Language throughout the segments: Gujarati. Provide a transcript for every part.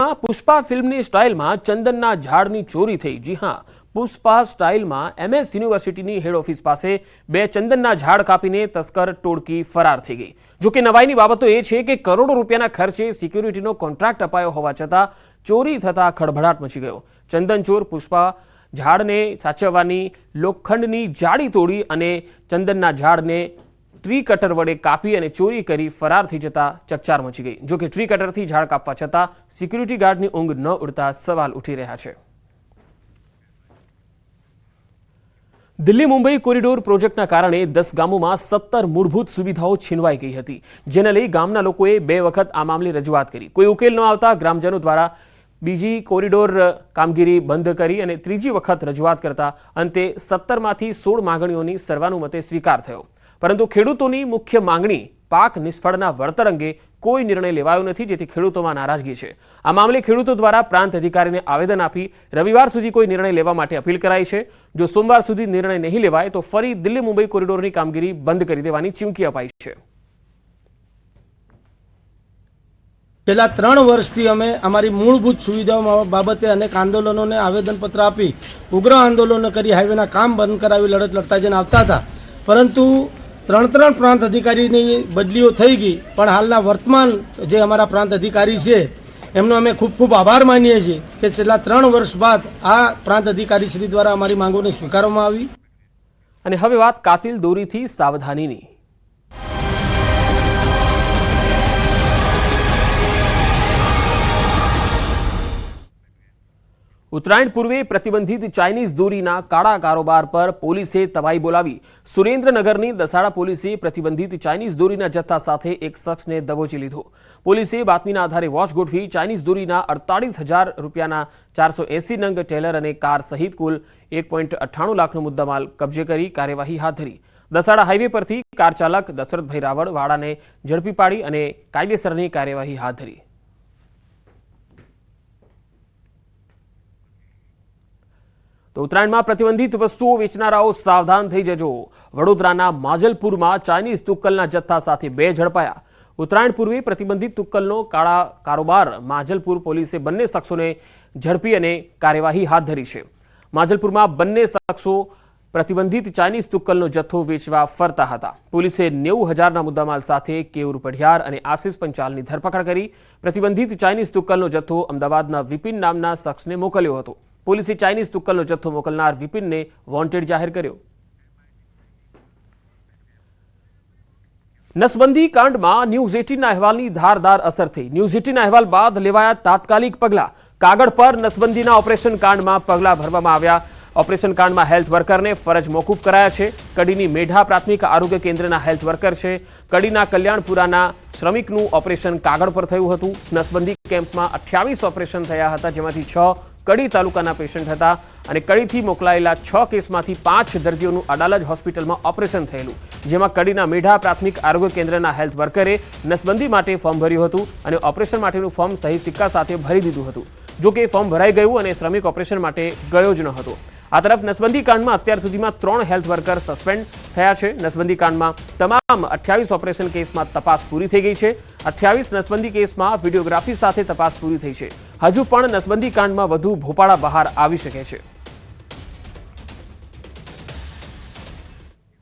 વડોદરામાં પુષ્પા ફિલ્મની સ્ટાઇલમાં ચંદનના ઝાડની ચોરી થઈ। જી હા, પુષ્પા સ્ટાઇલમાં MS યુનિવર્સિટીની હેડ ઓફિસ પાસે બે ચંદનના ઝાડ કાપીને તસ્કર ટોળકી ફરાર થઈ ગઈ। જો કે નવાઈની બાબત તો એ છે કે કરોડો રૂપિયાના ખર્ચે સિક્યુરિટીનો કોન્ટ્રાક્ટ અપાયો હોવા છતાં ચોરી થતા ખળભળાટ મચી ગયો। ચંદન ચોર પુષ્પા ઝાડને સાચવવાની લોખંડની જાળી તોડી અને ચંદનના ઝાડને ટ્રી કટર વડે કાપી અને ચોરી કરી ફરાર થઈ જતા ચકચાર મચી ગઈ। જો કે ટ્રી કટરથી ઝાડ કાપવા છતાં સિક્યુરિટી ગાર્ડની ઊંઘ ન ઉડતા સવાલ ઉઠી રહ્યા છે। દિલ્હી મુંબઈ કોરિડોર પ્રોજેક્ટના કારણે 10 ગામોમાં 17 મૂળભૂત સુવિધાઓ છીનવાઈ ગઈ હતી, જેને લઈ ગામના લોકોએ 2 વખત આ મામલે રજૂઆત કરી। કોઈ ઉકેલ ન આવતા ગ્રામજનો દ્વારા બીજી કોરિડોર કામગીરી બંધ કરી અને ત્રીજી વખત રજૂઆત કરતા અંતે 17માંથી 16 માંગણીઓની સર્વાનુમતે સ્વીકાર થયો। પરંતુ ખેડૂતોની મુખ્ય માંગણી પાક નિષ્ફળના વળતર અંગે કોઈ નિર્ણય લેવાયો નથી, જેથી ખેડૂતોમાં નારાજગી છે। આ મામલે ખેડૂતો દ્વારા પ્રાંત અધિકારીને આવેદન આપી રવિવાર સુધી કોઈ નિર્ણય લેવા માટે અપીલ કરાઈ છે। જો સોમવાર સુધી નિર્ણય નહીં લેવાય તો ફરી દિલ્હી મુંબઈ કોરિડોરની કામગીરી બંધ કરી દેવાની ચીમકી અપાઈ છે। છેલ્લા 3 વર્ષથી અમે અમારી મૂળભૂત સુવિધાઓ બાબતે અનેક આંદોલનોને આવેદનપત્ર આપી ઉગ્ર આંદોલનો કરી હાઈવેના કામ બંધ કરાવી લડત લડતા જઈને આવતા હતા, પરંતુ 3 પ્રાંત અધિકારીની બદલીઓ થઈ ગઈ। પણ હાલના વર્તમાન જે અમારા પ્રાંત અધિકારી છે એમનો અમે ખૂબ ખૂબ આભાર માનીએ છીએ કે છેલ્લા 3 વર્ષ બાદ આ પ્રાંત અધિકારી શ્રી દ્વારા અમારી માંગોને સ્વીકારવામાં આવી। અને હવે વાત કાતિલ દોરીથી સાવધાનીની। ઉત્તરાયણ પૂર્વે પ્રતિબંધિત ચાઇનીઝ દોરીના કાળા કારોબાર પર પોલીસે તવાઈ બોલાવી। સુરેન્દ્રનગરની દસાડા પોલીસે પ્રતિબંધિત ચાઇનીઝ દોરીના જથ્થા સાથે એક શખ્સને દબોચી લીધો। પોલીસે બાતમીના આધારે વોચ ગોઠવી ચાઇનીઝ દોરીના 48,000 રૂપિયાના 480 નંગ ટેલર અને કાર સહિત કુલ 1.98 લાખનો મુદ્દામાલ કબજે કરી કાર્યવાહી હાથ ધરી। દસાડા હાઈવે પરથી કાર ચાલક દશરથભાઈ રાવળ વાળાને ઝડપી પાડી અને કાયદેસરની કાર્યવાહી હાથ ધરી। તો ઉત્તરાયણમાં પ્રતિબંધિત વસ્તુઓ વેચનારાઓ સાવધાન થઈ જજો। વડોદરાના માજલપુરમાં ચાઇનીઝ તુક્કલના જથ્થા સાથે 2 ઝડપાયા। ઉત્તરાયણ પૂર્વે પ્રતિબંધિત તુક્કલનો કાળા કારોબાર માજલપુર પોલીસે બંને શખ્સોને ઝડપી અને કાર્યવાહી હાથ ધરી છે। માજલપુરમાં બંને શખ્સો પ્રતિબંધિત ચાઇનીઝ તુક્કલનો જથ્થો વેચવા ફરતા હતા। પોલીસે 90,000ના મુદ્દામાલ સાથે કેયુર પઢિયાર અને આશિષ પંચાલની ધરપકડ કરી। પ્રતિબંધિત ચાઇનીઝ તુક્કલનો જથ્થો અમદાવાદના વિપિન નામના શખ્સને મોકલ્યો હતો। પોલીસે ચાઇનીઝ તુક્કલનો જથ્થો મોકલનાર વિપિનને વોન્ટેડ જાહેર કર્યો। નસબંધી કાંડમાં ન્યૂઝ 18ના અહેવાલની ધારદાર અસર થઈ। ન્યૂઝ 18ના અહેવાલ બાદ લેવાયા તાત્કાલિક પગલાં। કાગળ પર નસબંધીના ઓપરેશન કાંડમાં પગલાં ભરવામાં આવ્યા। ઓપરેશન કાંડમાં હેલ્થ વર્કરને ફરજ મોકૂફ કરાયા છે। કડીની મેઢા પ્રાથમિક આરોગ્ય કેન્દ્રના હેલ્થ વર્કર છે। કડીના કલ્યાણપુરાના શ્રમિકનું ઓપરેશન કાગળ પર થયું હતું। નસબંધી કેમ્પમાં 28 ઓપરેશન થયા હતા, જેમાંથી 6 કડી તાલુકાના પેશન્ટ હતા અને કડીથી મોકલાયેલા 6 કેસમાંથી 5 દર્દીઓનું અડાલજ હોસ્પિટલમાં ઓપરેશન થયેલું, જેમાં કડીના મેઢા પ્રાથમિક આરોગ્ય કેન્દ્રના હેલ્થ વર્કરે નસબંધી માટે ફોર્મ ભર્યું હતું અને ઓપરેશન માટેનું ફોર્મ સહી સિક્કા સાથે ભરી દીધું હતું। જો કે ફોર્મ ભરાઈ ગયું અને શ્રમિક ઓપરેશન માટે ગયો જ ન હતો। આ તરફ નસબંધી કાંડમાં અત્યાર સુધીમાં 3 હેલ્થ વર્કર સસ્પેન્ડ થયા છે। નસબંધી કાંડમાં તમામ 28 ઓપરેશન કેસમાં તપાસ પૂરી થઈ ગઈ છે। 28 નસબંધી કેસમાં વિડીયોગ્રાફી સાથે તપાસ પૂરી થઈ છે। હજુ પણ નસબંધી કાંડમાં વધુ ભોપાળા બહાર આવી શકે છે।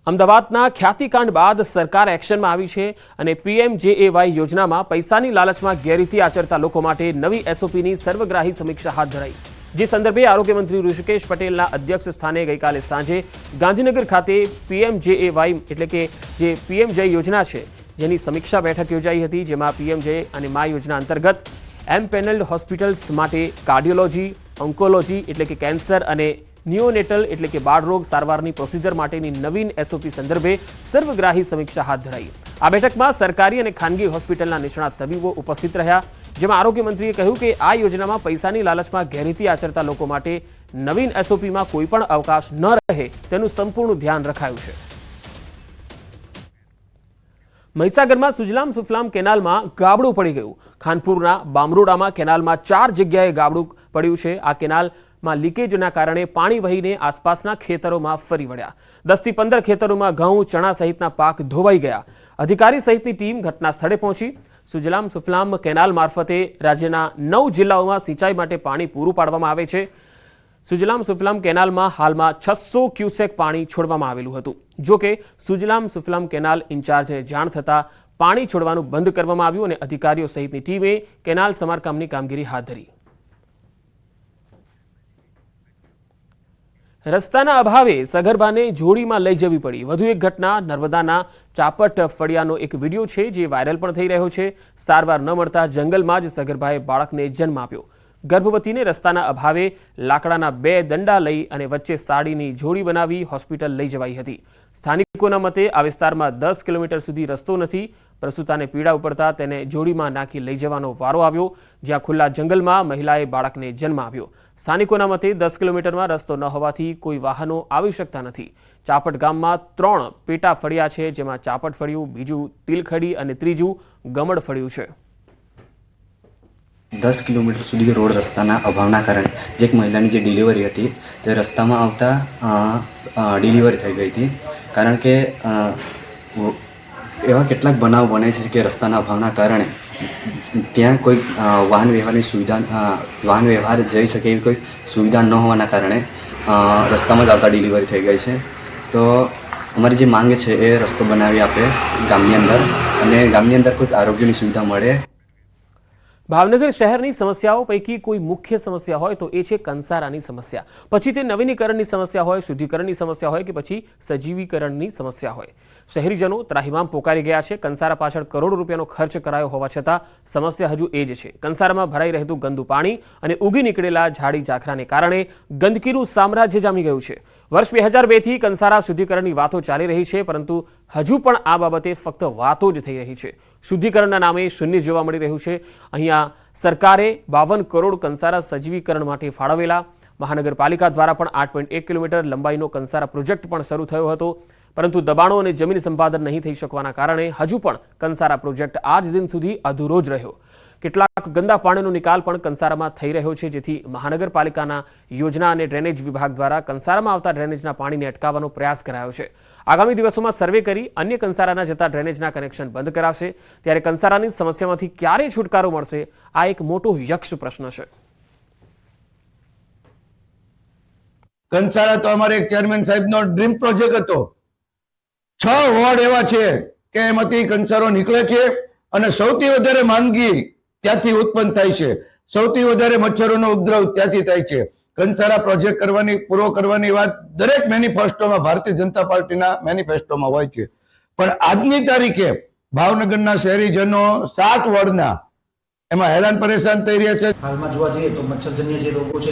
અમદાવાદના ખ્યાતિકાંડ બાદ સરકાર એક્શનમાં આવી છે અને PMJAY યોજનામાં પૈસાની લાલચમાં ગેરરીતિ આચરતા લોકો માટે નવી SOPની સર્વગ્રાહી સમીક્ષા હાથ ધરાઈ। જે સંદર્ભે આરોગ્ય મંત્રી ઋષિકેશ પટેલના અધ્યક્ષ સ્થાને ગઈકાલે સાંજે ગાંધીનગર ખાતે PMJAY એટલે કે જે PMJY યોજના છે જેની સમીક્ષા બેઠક યોજાઈ હતી, જેમાં PMJY અને મા યોજના અંતર્ગત એમ્પેનલ્ડ હોસ્પિટલ્સ માટે કાર્ડિયોલોજી, ઓન્કોલોજી એટલે કે કેન્સર અને નિયોનેટલ એટલે કે બાળરોગ સારવારની પ્રોસિજર માટેની નવીન SOP સંદર્ભે સર્વગ્રાહી સમીક્ષા હાથ ધરાઈ। આ બેઠકમાં સરકારી અને ખાનગી હોસ્પિટલના નિષ્ણાત તબીબો ઉપસ્થિત રહ્યા, જેમાં આરોગ્ય મંત્રીએ કહ્યું કે આ યોજનામાં પૈસાની લાલચમાં ગેરરીતિ આચરતા લોકો માટે નવીન SOPમાં કોઈ પણ અવકાશ ન રહે તેનું સંપૂર્ણ ધ્યાન રખાયું છે। મહીસાગરમાં સુજલામ સુફલામ કેનાલમાં ગાબડું પડી ગયું। ખાનપુરના બામરોડામાં કેનાલમાં 4 જગ્યાએ ગાબડું પડ્યું છે। આ કેનાલમાં લીકેજના કારણે પાણી વહીને આસપાસના ખેતરોમાં ફરી વળ્યા। 10 થી 15 ખેતરોમાં ઘઉં, ચણા સહિતના પાક ધોવાઈ ગયા। અધિકારી સહિતની ટીમ ઘટના સ્થળે પહોંચી। સુજલામ સુફલામ કેનાલ મારફતે રાજ્યના 9 જિલ્લાઓમાં સિંચાઈ માટે પાણી પૂરું પાડવામાં આવે છે. સુજલામ સુફલામ કેનાલમાં હાલમાં 600 ક્યુસેક પાણી છોડવામાં આવેલું હતું. જો કે સુજલામ સુફલામ કેનાલ ઇન્ચાર્જને જાણ થતાં પાણી છોડવાનું બંધ કરવામાં આવ્યું અને અધિકારીઓ સહિતની ટીમે કેનાલ સમારકામની કામગીરી હાથ ધરી. રસ્તાના અભાવે સગર્ભાને જોડીમાં લઈ જવી પડી. વધુ એક ઘટના નર્મદાના ચાપટ ફળિયાનો એક વિડીયો છે જે વાયરલ પણ થઈ રહ્યો છે. સારવાર ન મળતા જંગલમાં જ સગર્ભાએ બાળકને જન્મ આપ્યો. ગર્ભવતીને રસ્તાના અભાવે લાકડાના 2 દંડા લઈ અને વચ્ચે સાડીની જોડી બનાવી હોસ્પિટલ લઈ જવાઈ હતી. સ્થાનિકોના મતે આ વિસ્તારમાં 10 કિલોમીટર સુધી રસ્તો નથી. પ્રસૂતાને પીડા ઉપડતા તેને જોડીમાં નાખી લઈ જવાનો વારો આવ્યો, જ્યાં ખુલ્લા જંગલમાં મહિલાએ બાળકને જન્મ આપ્યો. સ્થાનિકોના મતે 10 કિલોમીટરમાં રસ્તો ન હોવાથી કોઈ વાહનો આવી શકતા નથી. ચાપટ ગામમાં 3 પેટા ફળિયા છે, જેમાં ચાપટ ફળિયું, બીજું તિલખડી અને ત્રીજું ગમડ ફળિયું છે. 10 કિલોમીટર સુધી રોડ રસ્તાના અભાવના કારણે જે એક મહિલાની જે ડિલિવરી હતી તે રસ્તામાં આવતા ડિલિવરી થઈ ગઈ હતી. કારણ કે એવા કેટલાક બનાવ બને છે કે રસ્તાના અભાવના કારણે ત્યાં કોઈ વાહન વ્યવહાર જઈ શકે એવી કોઈ સુવિધા ન હોવાના કારણે રસ્તામાં જ આવતા ડિલિવરી થઈ ગઈ છે. તો અમારી જે માંગ છે એ રસ્તો બનાવી આપે ગામની અંદર, અને ગામની અંદર કોઈક આરોગ્યની સુવિધા મળે. ભાવનગર શહેરની સમસ્યાઓ પૈકી કોઈ મુખ્ય સમસ્યા હોય તો એ છે કંસારાની સમસ્યા. પછી તે નવીનીકરણની સમસ્યા હોય, શુદ્ધિકરણની સમસ્યા હોય કે પછી સજીવીકરણની સમસ્યા હોય. શહેરીજનો ત્રાહિમામ પોકારી ગયા છે. કંસારા પાછળ કરોડો રૂપિયાનો ખર્ચ કરાયો હોવા છતાં સમસ્યા હજુ એ જ છે. કંસારામાં ભરાઈ રહેતું ગંદુ પાણી અને ઉગી નીકળેલા ઝાડી ઝાખરાને કારણે ગંદકીનું સામ્રાજ્ય જામી ગયું છે. વર્ષ 2002થી કંસારા શુદ્ધિકરણની વાતો ચાલી રહી છે, પરંતુ હજુ પણ આ બાબતે ફક્ત વાતો જ થઈ રહી છે. શુદ્ધિકરણના નામે શૂન્ય જોવા મળી રહ્યું છે. અહીંયા સરકારે 52 કરોડ કંસારા સજીવીકરણ માટે ફાળવેલા. મહાનગરપાલિકા દ્વારા પણ 8.1 કિલોમીટર લંબાઈનો કંસારા પ્રોજેક્ટ પણ શરૂ થયો હતો, પરંતુ દબાણો અને જમીન સંપાદન નહીં થઈ શકવાના કારણે હજુ પણ કંસારા પ્રોજેક્ટ આજ દિન સુધી અધૂરો જ રહ્યો. કેટલાક ગંદા પાણીનો નિકાલ પણ કંસારામાં થઈ રહ્યો છે, જેથી મહાનગરપાલિકાના યોજના અને ડ્રેનેજ વિભાગ દ્વારા કંસારામાં આવતા ડ્રેનેજના પાણીને અટકાવવાનો પ્રયાસ કરાયો છે. આગામી દિવસોમાં સર્વે કરી અન્ય કંસારાના જતા ડ્રેનેજના કનેક્શન બંધ કરાવશે. ત્યારે કંસારાની સમસ્યામાંથી ક્યારે છુટકારો મળશે, આ એક મોટો યક્ષ પ્રશ્ન છે. કંસારા તો અમારે એક ચેરમેન સાહેબનો ડ્રીમ પ્રોજેક્ટ હતો. 6 વોર્ડ એવા છે કે એમાંથી કંસારો નીકળે છે અને સૌથી વધારે માંદગી ત્યાંથી ઉત્પન્ન થાય છે. સૌથી વધારે મચ્છરોનો ઉપદ્રવ ત્યાંથી થાય છે. કંસારા પ્રોજેક્ટ પૂરો કરવાની વાત દરેક મેનિફેસ્ટોમાં, ભારતીય જનતા પાર્ટીના મેનિફેસ્ટોમાં હોય છે. પણ આજની તારીખે ભાવનગરના શહેરીજનો 7 વોર્ડના એમાં હેરાન પરેશાન થઈ રહ્યા છે. હાલમાં જોવા જઈએ તો મચ્છરજન્ય જે રોગો છે